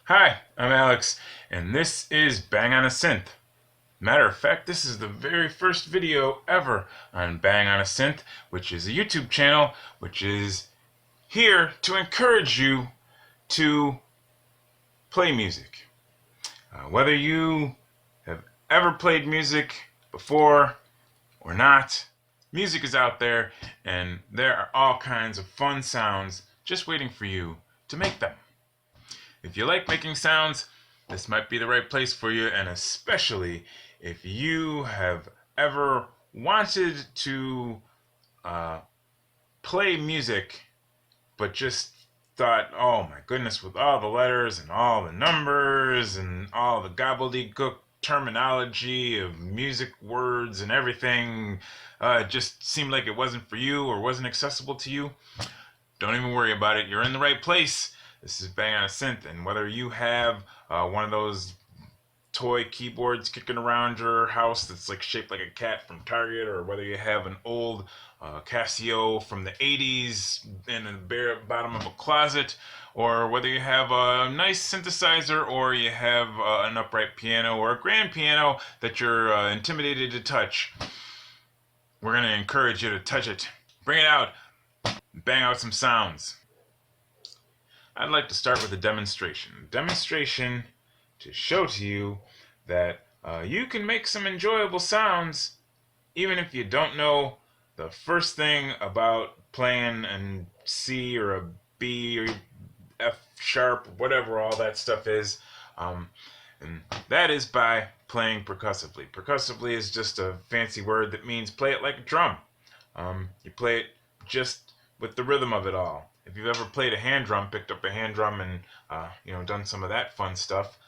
Hi, I'm Alex, and this is Bang on a Synth. Matter of fact, this is the very first video ever on Bang on a Synth, which is a YouTube channel which is here to encourage you to play music. Whether you have ever played music before or not, music is out there, and there are all kinds of fun sounds just waiting for you to make them. If you like making sounds, this might be the right place for you, and especially if you have ever wanted to uh, play music but just thought, oh my goodness, with all the letters and all the numbers and all the gobbledygook terminology of music words and everything, it just seemed like it wasn't for you or wasn't accessible to you. Don't even worry about it. You're in the right place. This is Bang on a Synth, and whether you have one of those toy keyboards kicking around your house that's like shaped like a cat from Target, or whether you have an old Casio from the 80s in the bare bottom of a closet, or whether you have a nice synthesizer, or you have an upright piano or a grand piano that you're intimidated to touch, we're going to encourage you to touch it. Bring it out. Bang out some sounds. I'd like to start with a demonstration. Demonstration to show to you that you can make some enjoyable sounds even if you don't know the first thing about playing a C or a B or F sharp, whatever all that stuff is. And that is by playing percussively. Percussively is just a fancy word that means play it like a drum. You play it just with the rhythm of it all. If you've ever played a hand drum, picked up a hand drum and done some of that fun stuff,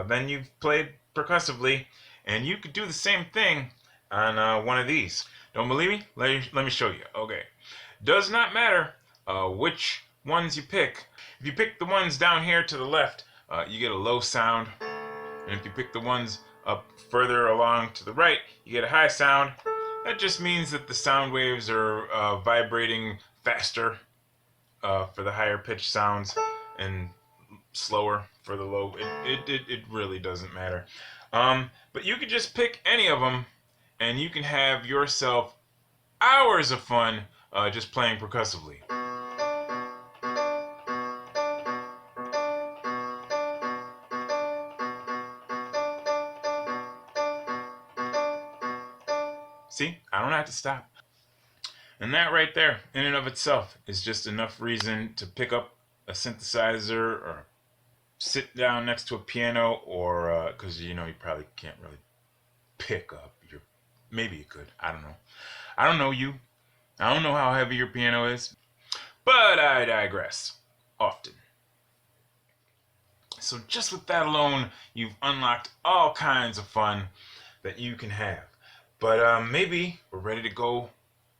then you've played percussively, and you could do the same thing on one of these. Don't believe me? Let me show you. Okay. Does not matter which ones you pick. If you pick the ones down here to the left, you get a low sound, and if you pick the ones up further along to the right, you get a high sound. That just means that the sound waves are vibrating faster for the higher pitched sounds and slower for the low. It really doesn't matter. But you could just pick any of them, and you can have yourself hours of fun just playing percussively. See, I don't have to stop. And that right there, in and of itself, is just enough reason to pick up a synthesizer or sit down next to a piano, or because you probably can't really pick up your. Maybe you could. I don't know. I don't know you. I don't know how heavy your piano is. But I digress. Often. So just with that alone, you've unlocked all kinds of fun that you can have. But maybe we're ready to go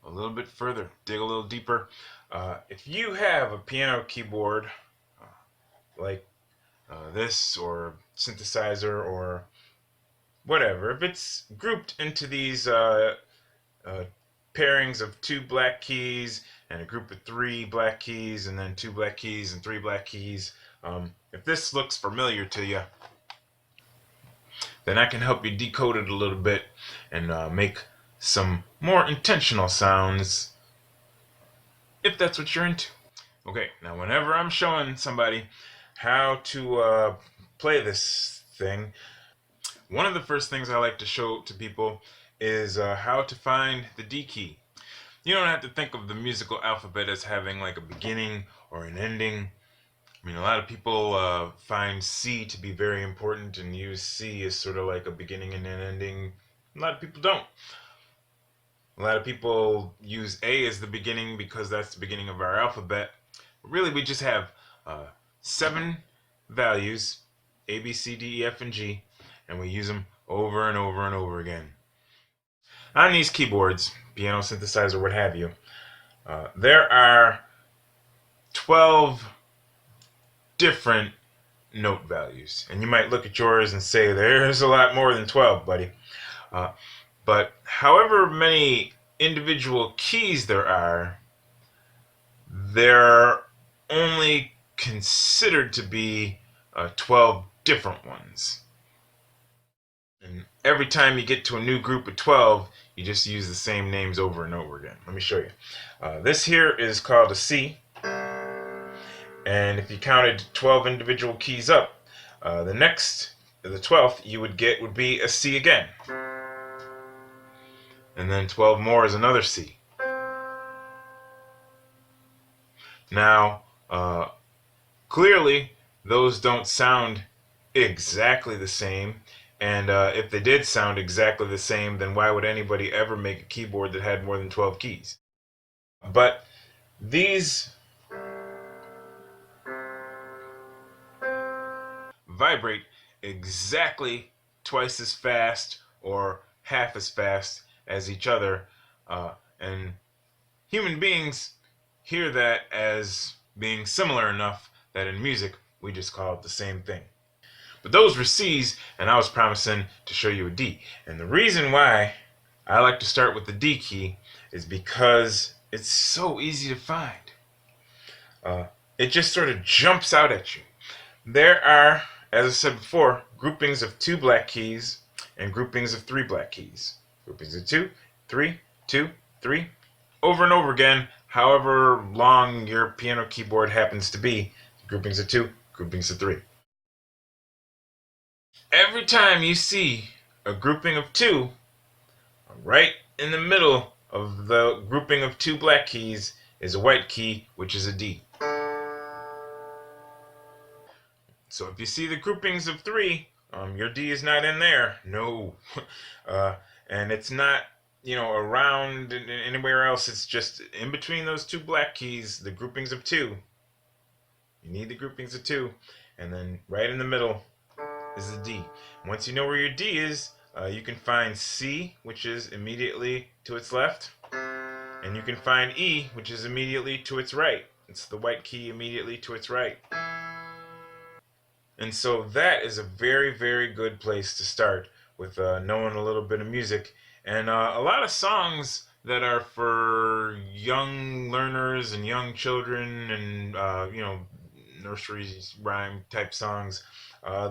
a little bit further, dig a little deeper. If you have a piano keyboard like this, or synthesizer, or whatever, if it's grouped into these pairings of 2 black keys and a group of 3 black keys and then 2 black keys and 3 black keys, if this looks familiar to you, then I can help you decode it a little bit and make some more intentional sounds if that's what you're into. Okay, now whenever I'm showing somebody how to play this thing, one of the first things I like to show to people is how to find the D key. You don't have to think of the musical alphabet as having like a beginning or an ending. I mean, a lot of people find C to be very important and use C as sort of like a beginning and an ending. A lot of people don't. A lot of people use A as the beginning because that's the beginning of our alphabet. But really, we just have 7 values, A, B, C, D, E, F, and G, and we use them over and over and over again. On these keyboards, piano, synthesizer, what have you, there are 12 different note values. And you might look at yours and say, there's a lot more than 12, buddy. But however many individual keys there are, they're only considered to be 12 different ones. And every time you get to a new group of 12, you just use the same names over and over again. Let me show you. This here is called a C. And if you counted 12 individual keys up, the 12th you would get would be a C again. And then 12 more is another C. Now, clearly, those don't sound exactly the same. And if they did sound exactly the same, then why would anybody ever make a keyboard that had more than 12 keys? But these vibrate exactly twice as fast or half as fast as each other. And human beings hear that as being similar enough that in music we just call it the same thing. But those were C's, and I was promising to show you a D. And the reason why I like to start with the D key is because it's so easy to find. It just sort of jumps out at you. There are, as I said before, groupings of 2 black keys and groupings of 3 black keys. Groupings of 2, 3, 2, 3, over and over again, however long your piano keyboard happens to be. Groupings of 2, groupings of 3. Every time you see a grouping of 2, right in the middle of the grouping of 2 black keys is a white key, which is a D. So if you see the groupings of 3, your D is not in there. No. And it's not, around anywhere else. It's just in between those 2 black keys, the groupings of 2. You need the groupings of 2. And then right in the middle is the D. Once you know where your D is, you can find C, which is immediately to its left. And you can find E, which is immediately to its right. It's the white key immediately to its right. And so that is a very, very good place to start with knowing a little bit of music. And a lot of songs that are for young learners and young children and, nursery rhyme type songs,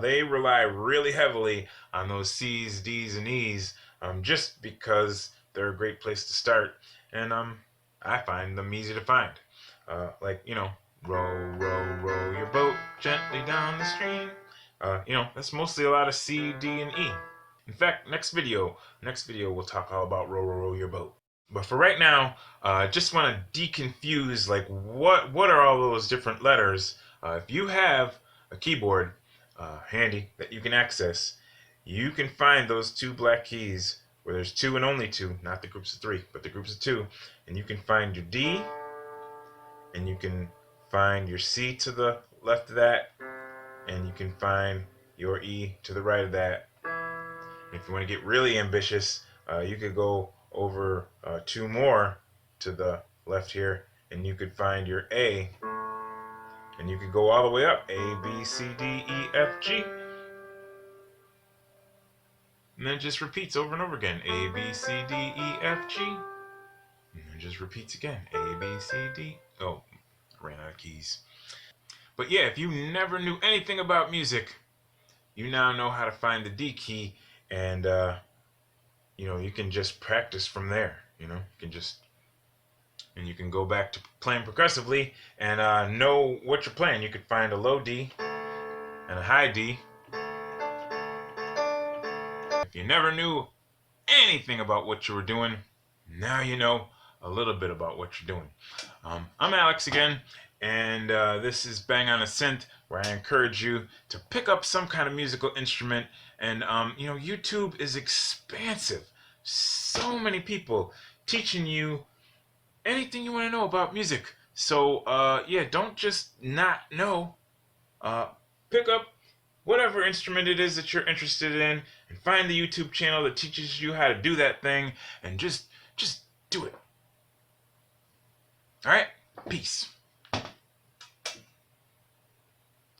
they rely really heavily on those C's, D's, and E's just because they're a great place to start. And I find them easy to find. Row, row, row your boat gently down the stream. That's mostly a lot of C, D, and E. In fact, next video we'll talk all about row, row, row your boat. But for right now, just want to deconfuse what are all those different letters. If you have a keyboard handy that you can access, you can find those 2 black keys where there's 2 and only 2, not the groups of 3, but the groups of 2, and you can find your D, and you can find your C to the left of that, and you can find your E to the right of that. And if you want to get really ambitious, you could go over 2 more to the left here, and you could find your A, and you could go all the way up, A, B, C, D, E, F, G. And then it just repeats over and over again, A, B, C, D, E, F, G. And then it just repeats again, A, B, C, D. Oh, ran out of keys. But yeah, if you never knew anything about music, you now know how to find the D key, and you can just practice from there. You can go back to playing progressively and know what you're playing. You could find a low D and a high D. If you never knew anything about what you were doing, now you know a little bit about what you're doing. I'm Alex again, and this is Bang on a Synth, where I encourage you to pick up some kind of musical instrument. And YouTube is expansive. So many people teaching you anything you want to know about music. So don't just not know. Pick up whatever instrument it is that you're interested in, and find the YouTube channel that teaches you how to do that thing, and just do it. All right? Peace.